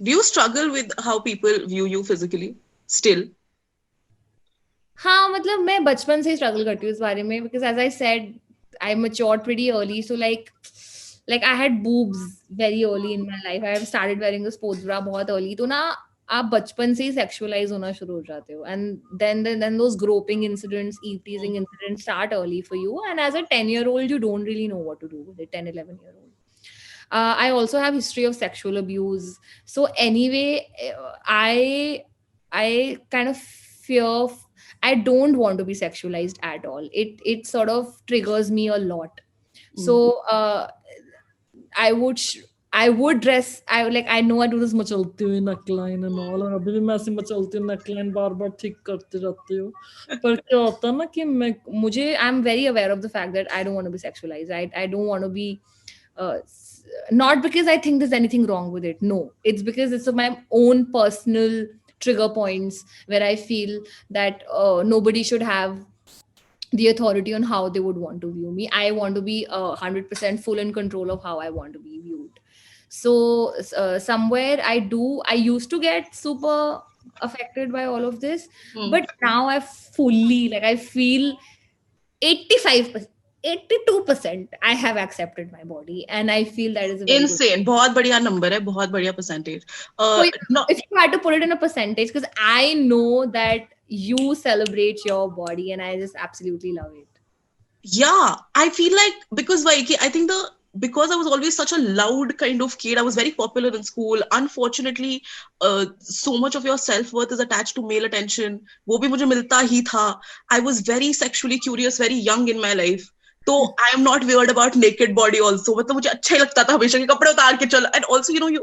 Do you struggle with how people view you physically still? हाँ, मतलब मैं बचपन से ही स्ट्रगल करती हूँ इस बारे में, because as I said, I matured pretty early. So like I had boobs very early in my life. I have started wearing a sports bra बहुत early. तो ना आप बचपन से ही सेक्सुअलाइज होना शुरू हो जाते हो, and then those groping incidents, eve teasing incidents start early for you, and as a 10-year-old you don't really know what to do with it. 10, 11-year-old. I also have history of sexual abuse. So anyway, I kind of fear. I don't want to be sexualized at all. It sort of triggers me a lot. Mm. So I would I would dress. I like I know I do this मचलती हुई neckline and all, और अभी भी मैं ऐसे मचलती हूँ neckline बार बार ठीक करती रहती हूँ. पर क्या होता है ना कि I'm very aware of the fact that I don't want to be sexualized. I don't want to be not because I think there's anything wrong with it. No, it's because it's my own personal trigger points where I feel that nobody should have the authority on how they would want to view me. I want to be 100% full in control of how I want to be viewed. So somewhere I used to get super affected by all of this, Mm. but now I feel 85%, 82% I have accepted my body, and I feel that is a very good. Insane. बहुत बढ़िया number है, बहुत बढ़िया percentage. So No, if you had to put it in a percentage, because I know that you celebrate your body, and I just absolutely love it. yeah, I feel like because Vaiki, I think because I was always such a loud kind of kid, I was very popular in school. Unfortunately, so much of your self-worth is attached to male attention. वो भी मुझे मिलता ही था. I was very sexually curious, very young in my life. तो I am not weird about naked body also. मतलब मुझे अच्छा ही लगता था हमेशा कि कपड़े उतार के चल. And also, we don't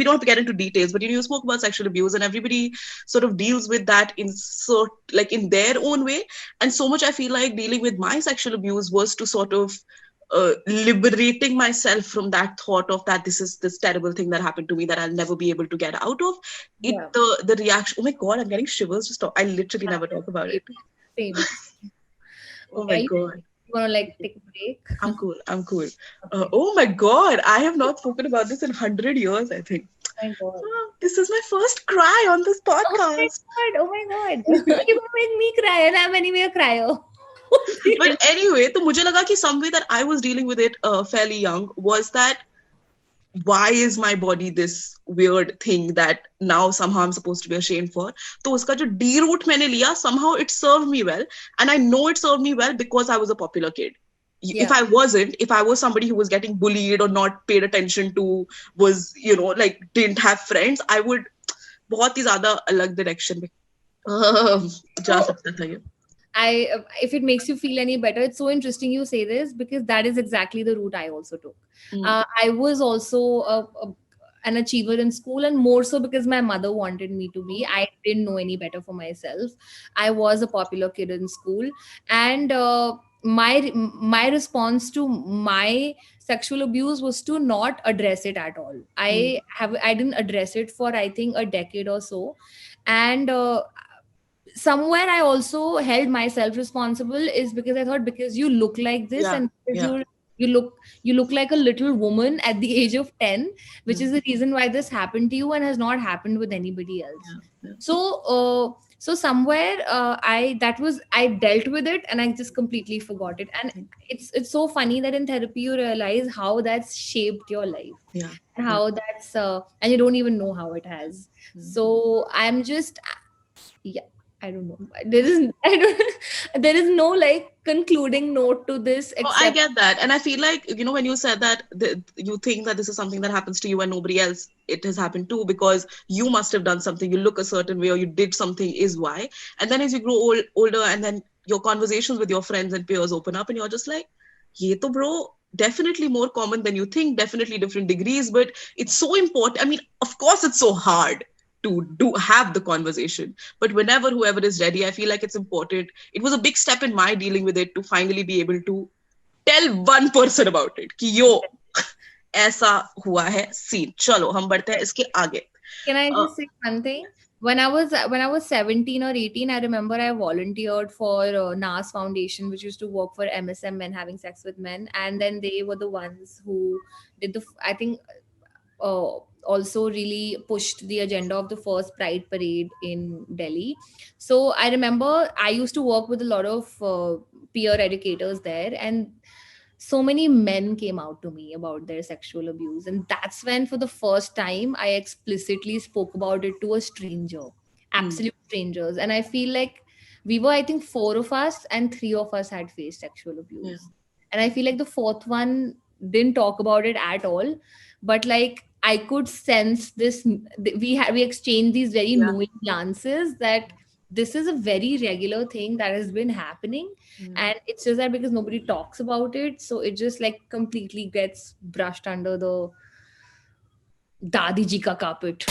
have to get into details, but you spoke about sexual abuse, and everybody sort of deals with that in their own way. And so much I feel like dealing with my sexual abuse was to sort of liberating myself from that thought of that this is this terrible thing that happened to me that I'll never be able to get out of it. Yeah. The reaction, oh my god, I'm getting shivers just talk. I literally never talk about it. Same. Oh Okay, my are you god. gonna like take a break? I'm cool. Okay. Oh my god, I have not spoken about this in 100 years, I think. Oh my god. This is my first cry on this Oh my podcast. god. Oh my god. You're gonna make me cry, and I'm anyway a crier. But anyway, तो मुझे लगा कि some way that I was dealing with it fairly young was that why is my body this weird thing that now somehow I'm supposed to be ashamed for. तो उसका जो D route मैंने लिया, somehow it served me well, and I know it served me well because I was a popular kid. Yeah. If I was somebody who was getting bullied or not paid attention to, was like didn't have friends, I would बहुत ही ज्यादा अलग direction में जा So सकता था ये. if it makes you feel any better, it's so interesting you say this, because that is exactly the route I also took. Mm. I was also an achiever in school, and more so because my mother wanted me to be. I didn't know any better for myself. I was a popular kid in school, and my response to my sexual abuse was to not address it at all. Mm. I didn't address it for, I think, a decade or so, and somewhere I also held myself responsible, is because I thought, because you look like this, Yeah, and because yeah. you look like a little woman at the age of 10, which Mm. is the reason why this happened to you and has not happened with anybody else. Yeah, yeah. So somewhere I dealt with it, and I just completely forgot it. And it's so funny that in therapy you realize how that's shaped your life, Yeah, and yeah. how that's and you don't even know how it has. Mm. So I'm just, yeah, I don't know, there is I don't there is no like concluding note to this Oh, I except. get that. And I feel like, when you said that you think that this is something that happens to you and nobody else, it has happened too, because you must have done something, you look a certain way, or you did something, is why. And then as you grow older, and then your conversations with your friends and peers open up, and you're just like, ye to bro, definitely more common than you think, definitely different degrees, but it's so important. I mean, of course, it's so hard to have the conversation, but whenever whoever is ready, I feel like it's important. It was a big step in my dealing with it to finally be able to tell one person about it कि यो ऐसा हुआ है scene. चलो हम बढ़ते हैं इसके आगे. Can I Uh, just say one thing? When I was 17 or 18, I remember I volunteered for NAS Foundation, which used to work for MSM, men having sex with men, and then they were the ones who did I think also really pushed the agenda of the first Pride parade in Delhi. So I remember I used to work with a lot of peer educators there, and so many men came out to me about their sexual abuse. And that's when, for the first time, I explicitly spoke about it to a stranger, Hmm. absolute strangers. And I feel like we were, I think, four of us, and three of us had faced sexual Yeah. abuse. And I feel like the fourth one didn't talk about it at all. But like, I could sense this. We exchanged these very Yeah. knowing glances that this is a very regular thing that has been happening, Yeah. and it's just that because nobody talks about it, so it just like completely gets brushed under the dadi ji ka carpet.